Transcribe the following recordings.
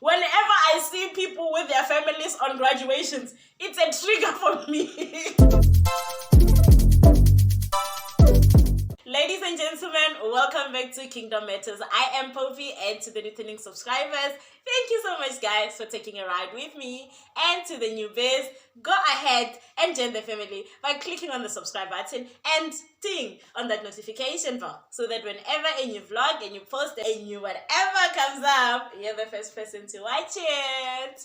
Whenever I see people with their families on graduations, it's a trigger for me. Ladies and gentlemen, welcome back to Kingdom Matters. I am Poppy, and to the returning subscribers, thank you so much guys for taking a ride with me. And to the newbies, go ahead and join the family by clicking on the subscribe button and ding on that notification bell, so that whenever a new vlog, a new post, a new whatever comes up, you're the first person to watch it.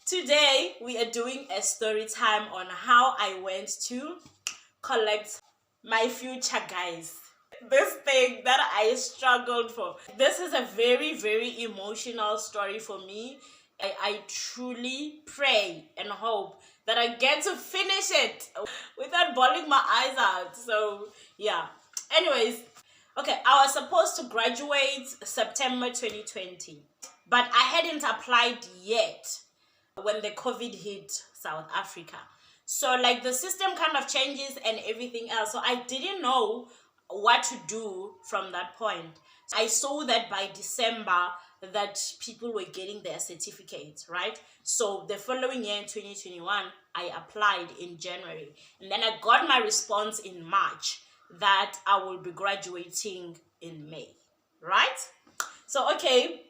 Today, we are doing a story time on how I went to collect my future guys. This thing that I struggled for. This is a very, very emotional story for me. I truly pray and hope that I get to finish it without bawling my eyes out. So yeah. Anyways, okay, I was supposed to graduate September 2020, but I hadn't applied yet when the COVID hit South Africa. So like the system kind of changes and everything else. So I didn't know what to do from that point. I saw that by December that people were getting their certificates, right? So the following year in 2021, I applied in January. And then I got my response in March that I will be graduating in May, right? So okay,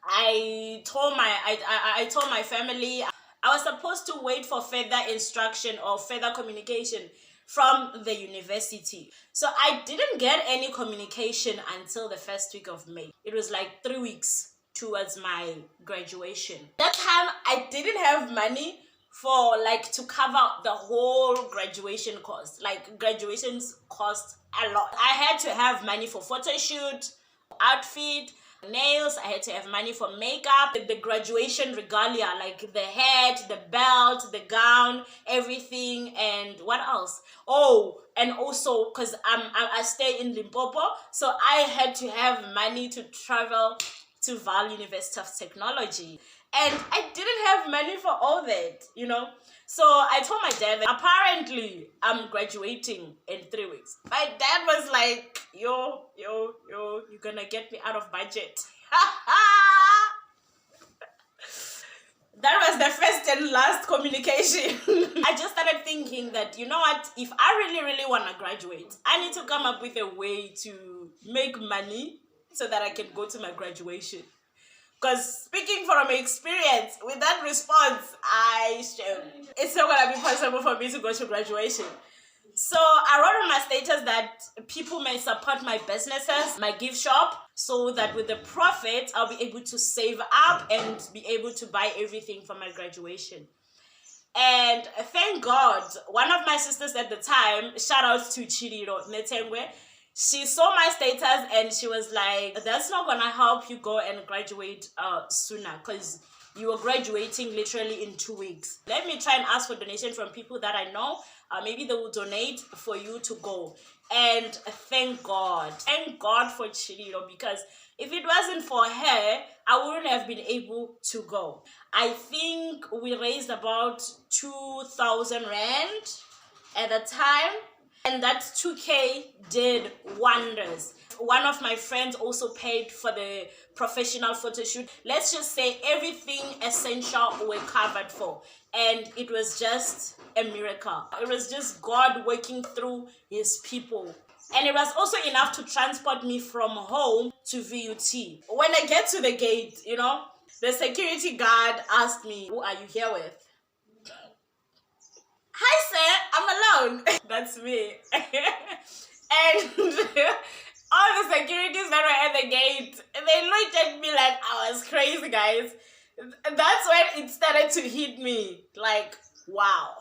I told my family I was supposed to wait for further instruction or further communication from the university. So I didn't get any communication until the first week of May. It was like 3 weeks towards my graduation. That time I didn't have money for like to cover the whole graduation cost. Like graduations cost a lot. I had to have money for photo shoot, outfit, nails. I had to have money for makeup, the graduation regalia, like the hat, the belt, the gown, everything. And what else? Oh, and also because I stay in Limpopo, so I had to have money to travel to Vaal University of Technology, and I didn't have money for all that, you know. So I told my dad that apparently I'm graduating in 3 weeks. My dad was like, yo, you're gonna get me out of budget. That was the first and last communication. I just started thinking that, you know what, if I really want to graduate, I need to come up with a way to make money so that I can go to my graduation. Because speaking from experience, with that response, it's not going to be possible for me to go to graduation. So I wrote on my status that people may support my businesses, my gift shop, so that with the profit, I'll be able to save up and be able to buy everything for my graduation. And thank God, one of my sisters at the time, shout out to Chiriro Netengwe, she saw my status and she was like, that's not gonna help you go and graduate sooner, because you are graduating literally in 2 weeks. Let me try and ask for donation from people that I know. Maybe they will donate for you to go. And thank God for Chiriro, because if it wasn't for her, I wouldn't have been able to go. I think we raised about 2,000 rand at the time. And that 2K did wonders. One of my friends also paid for the professional photo shoot. Let's just say everything essential were covered for. And it was just a miracle. It was just God working through his people. And it was also enough to transport me from home to VUT. When I get to the gate, you know, the security guard asked me, who are you here with? Hi, sir, I'm alone. That's me. And all the securities that were at the gate, they looked at me like I was crazy, guys. That's when it started to hit me. Like, wow,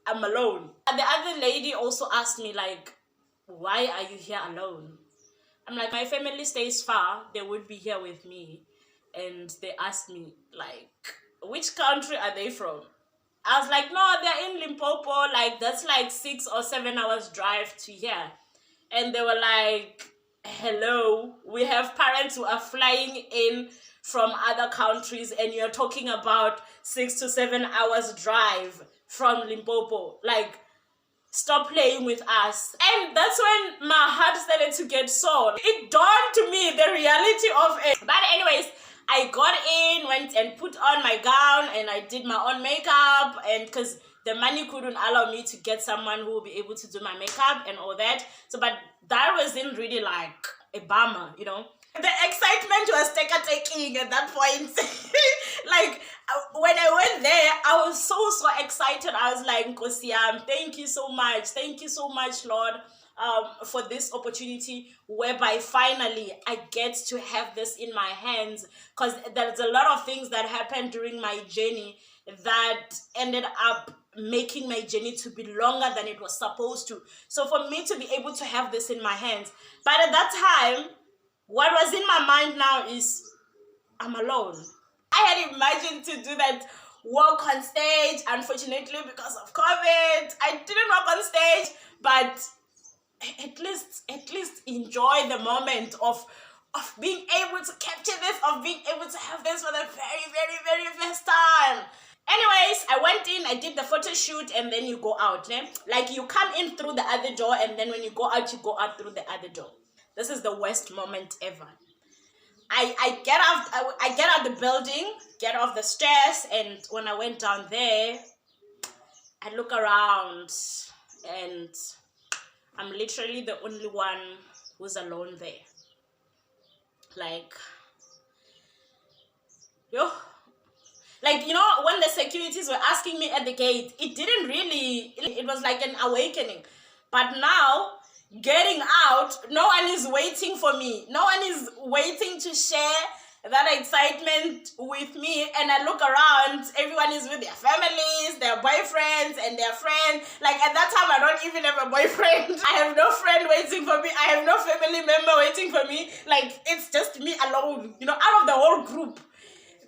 I'm alone. And the other lady also asked me, like, why are you here alone? I'm like, my family stays far. They would be here with me. And they asked me, like, which country are they from? I was like, no, they're in Limpopo. Like, that's like 6 or 7 hours drive to here. And they were like, hello, we have parents who are flying in from other countries and you're talking about 6 to 7 hours drive from Limpopo. Like, stop playing with us. And that's when my heart started to get sore. It dawned to me the reality of it. But anyways, I got in, went and put on my gown, and I did my own makeup, and because the money couldn't allow me to get someone who will be able to do my makeup and all that. So, but that wasn't really like a bummer, you know. The excitement was taking at that point. Like, when I went there, I was so excited. I was like, Nkosiyam, thank you so much. Thank you so much, Lord, for this opportunity whereby finally I get to have this in my hands. Because there's a lot of things that happened during my journey that ended up making my journey to be longer than it was supposed to. So for me to be able to have this in my hands, but at that time, what was in my mind now is I'm alone. I had imagined to do that walk on stage. Unfortunately, because of COVID, I didn't walk on stage, but at least enjoy the moment of being able to capture this, of being able to have this for the very first time. Anyways, I went in, I did the photo shoot, and then you go out. Like, you come in through the other door, and then when you go out through the other door. This is the worst moment ever. I get out the building, get off the stairs, and when I went down there, I look around, and I'm literally the only one who's alone there. Like, like, you know, when the securities were asking me at the gate, it was like an awakening. But now, getting out, no one is waiting for me. No one is waiting to share that excitement with me. And I look around, everyone is with their families, their boyfriends, and their friends. Like, at that time, I don't even have a boyfriend. I have no friend waiting for me. I have no family member waiting for me. Like, it's just me alone, you know, out of the whole group.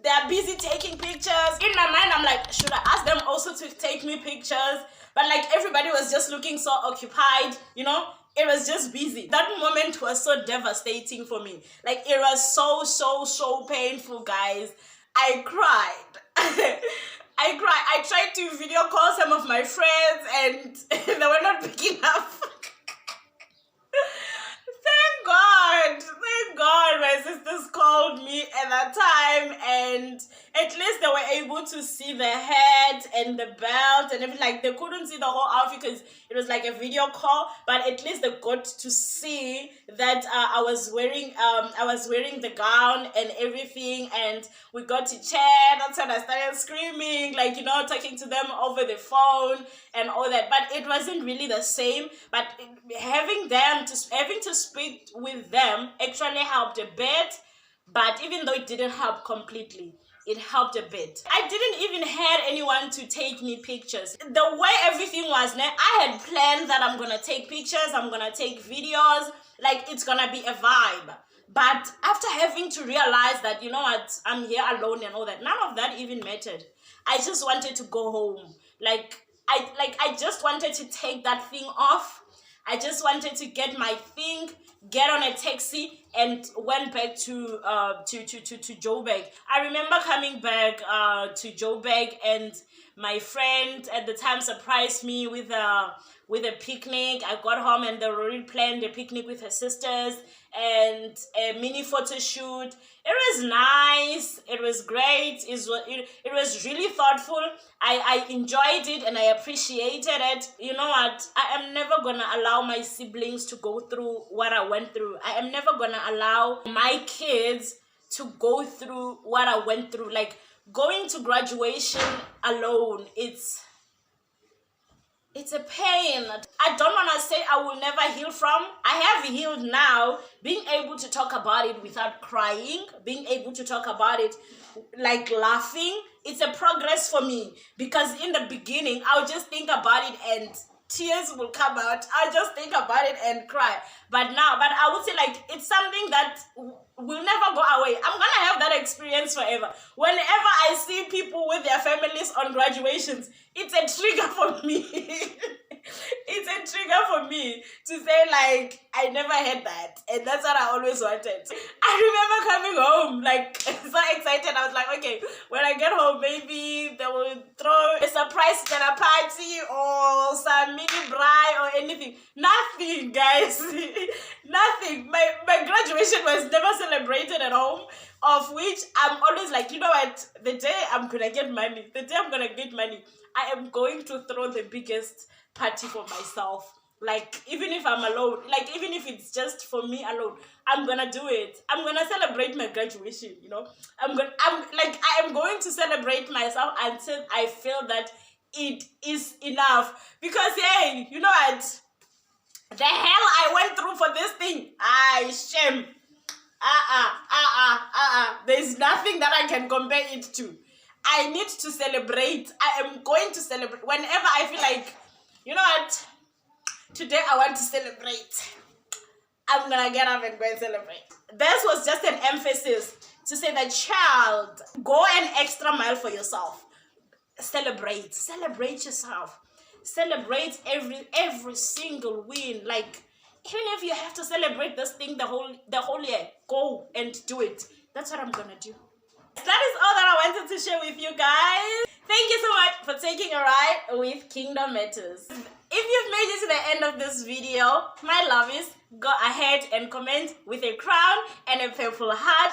They are busy taking pictures. In my mind, I'm like, should I ask them also to take me pictures? But like, everybody was just looking so occupied, you know? It was just busy. That moment was so devastating for me. Like, it was so painful, guys. I cried. I cried. I tried to video call some of my friends and they were not picking up. Thank God my sisters called me at that time, and at least they were able to see the head and the belt and everything. Like, they couldn't see the whole outfit because it was like a video call, but at least they got to see that I was wearing the gown and everything, and we got to chat. That's when I started screaming, like, you know, talking to them over the phone and all that. But it wasn't really the same. But having to speak with them actually helped a bit. But even though it didn't help completely, it helped a bit. I didn't even have anyone to take me pictures. The way everything was, I had planned that I'm gonna take pictures, I'm gonna take videos, like, it's gonna be a vibe. But after having to realize that, you know what, I'm here alone and all that, none of that even mattered. I just wanted to go home. I just wanted to take that thing off. I just wanted to get my thing, get on a taxi, and went back to Joburg. I remember coming back to Joburg, and my friend at the time surprised me with a picnic. I got home and they already planned a picnic with her sisters and a mini photo shoot. It was nice. It was great. It was really thoughtful. I enjoyed it and I appreciated it. You know what? I am never going to allow my siblings to go through what I went through. I am never going to allow my kids to go through what I went through. Like, going to graduation alone, it's a pain. I don't want to say I will never heal from. I have healed now. Being able to talk about it without crying, being able to talk about it like laughing, it's a progress for me. Because in the beginning, I would just think about it and tears will come out. I just think about it and cry. But I would say, like, it's something that will never go away. I'm gonna have that experience forever. Whenever I see people with their families on graduations, it's a trigger for me. It's a trigger for me to say, like, I never had that, and that's what I always wanted. I remember coming home, like, so excited. I was like, okay, when I get home, maybe they will throw a surprise dinner party or some mini braai or anything. Nothing, guys. Nothing. My graduation was never celebrated at home, of which I'm always like, you know what, the day I'm gonna get money, I am going to throw the biggest party for myself. Like, even if I'm alone, like, even if it's just for me alone, I'm gonna do it. I'm gonna celebrate my graduation, you know. I am going to celebrate myself until I feel that it is enough. Because, hey, you know what? The hell I went through for this thing. Shame. There's nothing that I can compare it to. I need to celebrate. I am going to celebrate. Whenever I feel like, you know what? Today I want to celebrate. I'm gonna get up and go and celebrate. This was just an emphasis to say that, child, go an extra mile for yourself. Celebrate yourself. Celebrate every single win. Like, even if you have to celebrate this thing the whole year, go and do it. That's what I'm gonna do. That is all that I wanted to share with you guys. Thank you so much for taking a ride with Kingdom Matters. If you've made it to the end of this video, my lovies, go ahead and comment with a crown and a purple heart.